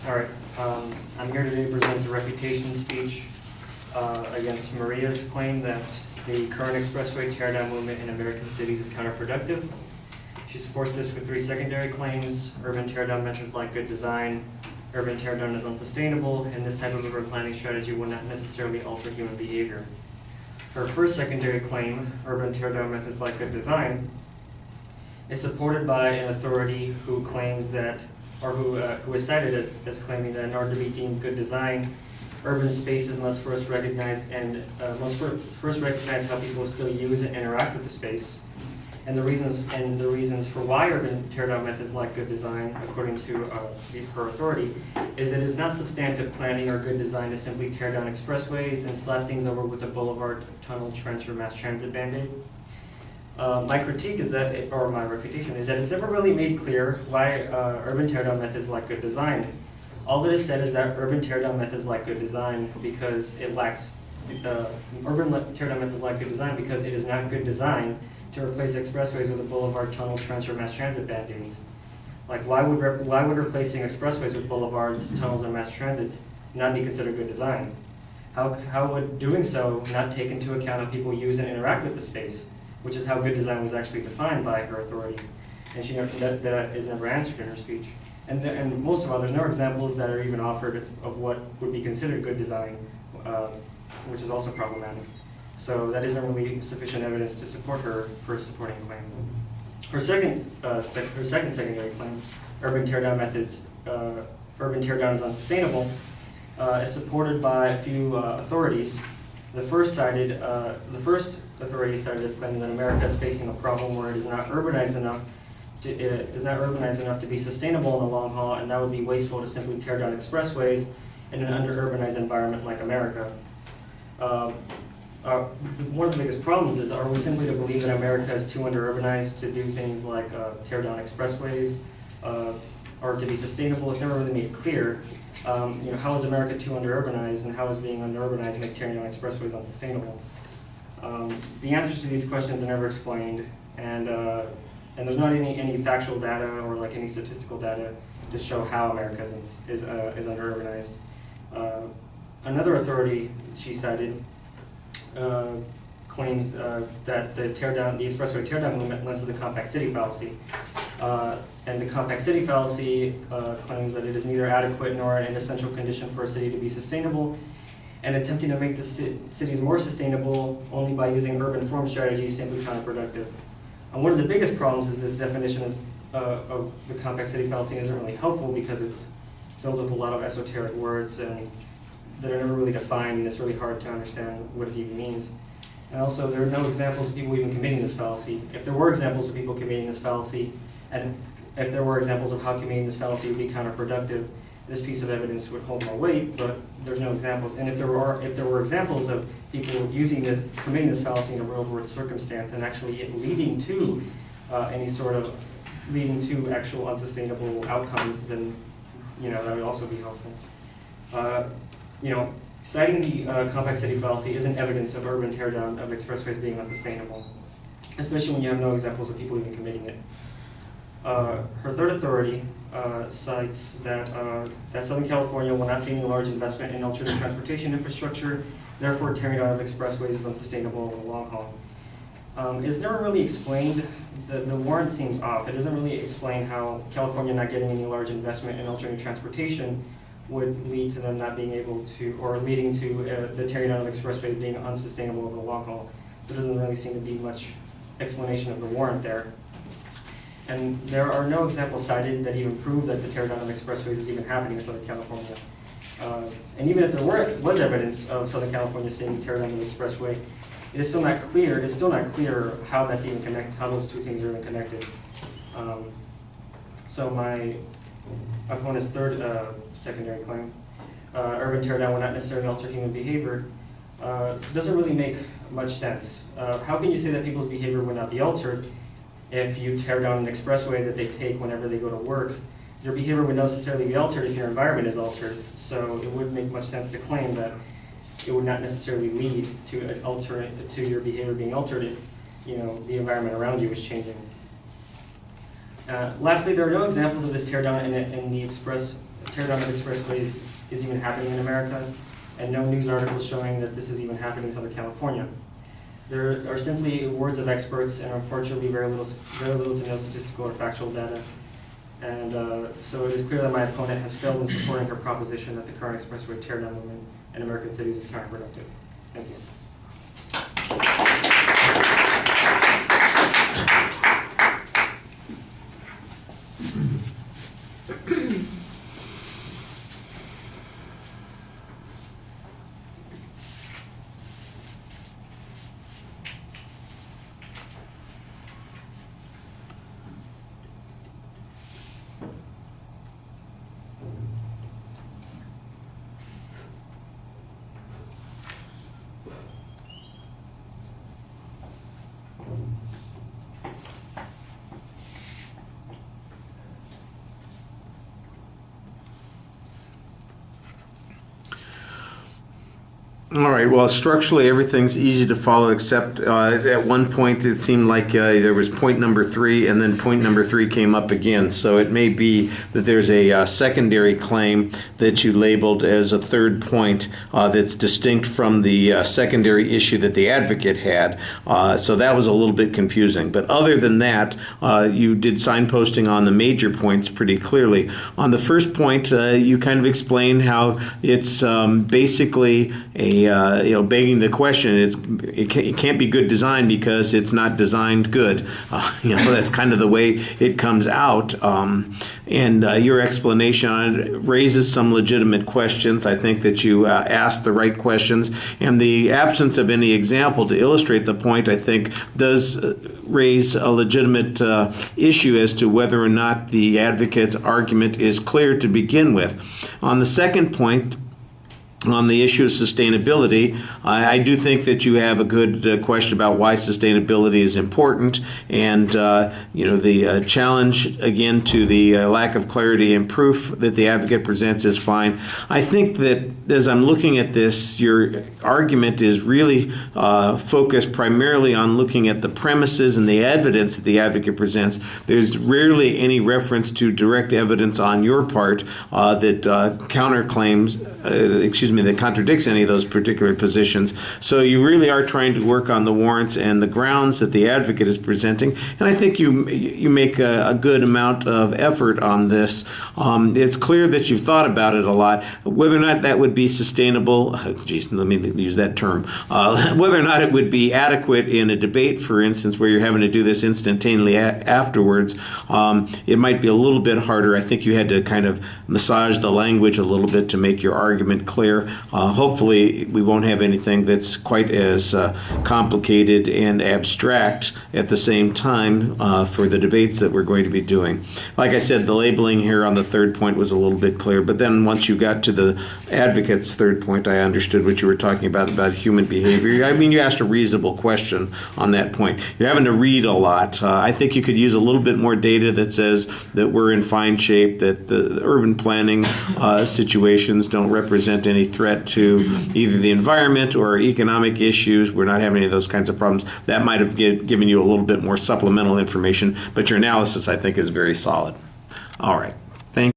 All right, I'm here today to present a refutation speech against Maria's claim that the current expressway teardown movement in American cities is counterproductive. She supports this with three secondary claims: urban teardown methods lack good design, urban teardown is unsustainable, and this type of urban planning strategy will not necessarily alter human behavior. Her first secondary claim, urban teardown methods lack good design, is supported by an authority who claims that, or who is cited as claiming that in order to be deemed good design, urban spaces must first recognize how people still use and interact with the space. And the reasons for why urban teardown methods lack good design, according to her authority, is that it's not substantive planning or good design to simply tear down expressways and slap things over with a boulevard, tunnel, trench, or mass transit band-aid. My critique is that, or my refutation, is that it's never really made clear why urban teardown methods lack good design. All that is said is that urban teardown methods lack good design because it lacks, urban teardown methods lack good design because it is not good design to replace expressways with a boulevard, tunnel, trench, or mass transit band-aids. Like, why would replacing expressways with boulevards, tunnels, and mass transits not be considered good design? How would doing so not take into account how people use and interact with the space, which is how good design was actually defined by her authority? And she that is never answered in her speech. And most of all, there's no examples that are even offered of what would be considered good design, which is also problematic. So that isn't really sufficient evidence to support her first supporting claim. Her second secondary claim, urban teardown is unsustainable, is supported by a few authorities. The first authority cited as claiming that America is facing a problem where it is not urbanized enough to be sustainable in the long haul, and that would be wasteful to simply tear down expressways in an under-urbanized environment like America. One of the biggest problems is, are we simply to believe that America is too under-urbanized to do things like tear down expressways, or to be sustainable? It's never really made clear. How is America too under-urbanized, and how is being under-urbanized make tearing down expressways unsustainable? The answers to these questions are never explained, and there's not any factual data or like any statistical data to show how America is under-urbanized. Another authority she cited claims that the expressway teardown movement lends to the compact city fallacy. And the compact city fallacy claims that it is neither adequate nor an essential condition for a city to be sustainable, and attempting to make the cities more sustainable only by using urban form strategies is simply counterproductive. And one of the biggest problems is this definition of the compact city fallacy isn't really helpful because it's filled with a lot of esoteric words and that are never really defined, and it's really hard to understand what it even means. And also, there are no examples of people even committing this fallacy. If there were examples of people committing this fallacy, and if there were examples of how committing this fallacy would be counterproductive, this piece of evidence would hold more weight, but there's no examples. And if there were examples of people committing this fallacy in a real-world circumstance and actually it leading to actual unsustainable outcomes, then that would also be helpful. Citing the compact city fallacy isn't evidence of urban teardown of expressways being unsustainable, especially when you have no examples of people even committing it. Her third authority cites that Southern California will not see any large investment in alternative transportation infrastructure, therefore tearing down of expressways is unsustainable over the long haul. It's never really explained, the warrant seems off. It doesn't really explain how California not getting any large investment in alternative transportation would lead to them not being able to, or leading to the tearing down of expressways being unsustainable over the long haul. There doesn't really seem to be much explanation of the warrant there. And there are no examples cited that even prove that the tear down of expressways is even happening in Southern California. And even if there was evidence of Southern California seeing tear down of the expressway, it's still not clear how that's even how those two things are even connected. So my opponent's third secondary claim, urban teardown will not necessarily alter human behavior, doesn't really make much sense. How can you say that people's behavior would not be altered if you tear down an expressway that they take whenever they go to work? Your behavior would necessarily be altered if your environment is altered, so it wouldn't make much sense to claim that it would not necessarily lead to your behavior being altered if the environment around you is changing. Lastly, there are no examples of this teardown in the teardown of expressways is even happening in America, and no news articles showing that this is even happening in Southern California. There are simply words of experts, and unfortunately very little to no statistical or factual data. And so it is clear that my opponent has failed in supporting her proposition that the current expressway teardown movement in American cities is counterproductive. Thank you. All right, well, structurally everything's easy to follow, except at one point it seemed like there was point number 3, and then point number 3 came up again. So it may be that there's a secondary claim that you labeled as a third point that's distinct from the secondary issue that the advocate had. So that was a little bit confusing. But other than that, you did signposting on the major points pretty clearly. On the first point, you kind of explained how it's basically a begging the question, it can't be good design because it's not designed good. That's kind of the way it comes out. And your explanation on it raises some legitimate questions. I think that you asked the right questions, and the absence of any example to illustrate the point, I think, does raise a legitimate issue as to whether or not the advocate's argument is clear to begin with. On the second point, on the issue of sustainability, I do think that you have a good question about why sustainability is important, and the challenge again to the lack of clarity and proof that the advocate presents is fine. I think that as I'm looking at this, your argument is really focused primarily on looking at the premises and the evidence that the advocate presents. There's rarely any reference to direct evidence on your part that counterclaims, that contradicts any of those particular positions. So you really are trying to work on the warrants and the grounds that the advocate is presenting, and I think you make a good amount of effort on this. It's clear that you've thought about it a lot. Whether or not that would be sustainable, let me use that term, whether or not it would be adequate in a debate, for instance, where you're having to do this instantaneously afterwards, it might be a little bit harder. I think you had to kind of massage the language a little bit to make your argument clear. Hopefully we won't have anything that's quite as complicated and abstract at the same time for the debates that we're going to be doing. Like I said, the labeling here on the third point was a little bit clear, but then once you got to the advocate's third point, I understood what you were talking about human behavior. I mean, you asked a reasonable question on that point. You're having to read a lot. I think you could use a little bit more data that says that we're in fine shape, that the urban planning situations don't represent any threat to either the environment or economic issues. We're not having any of those kinds of problems. That might have given you a little bit more supplemental information, but your analysis, I think, is very solid. All right.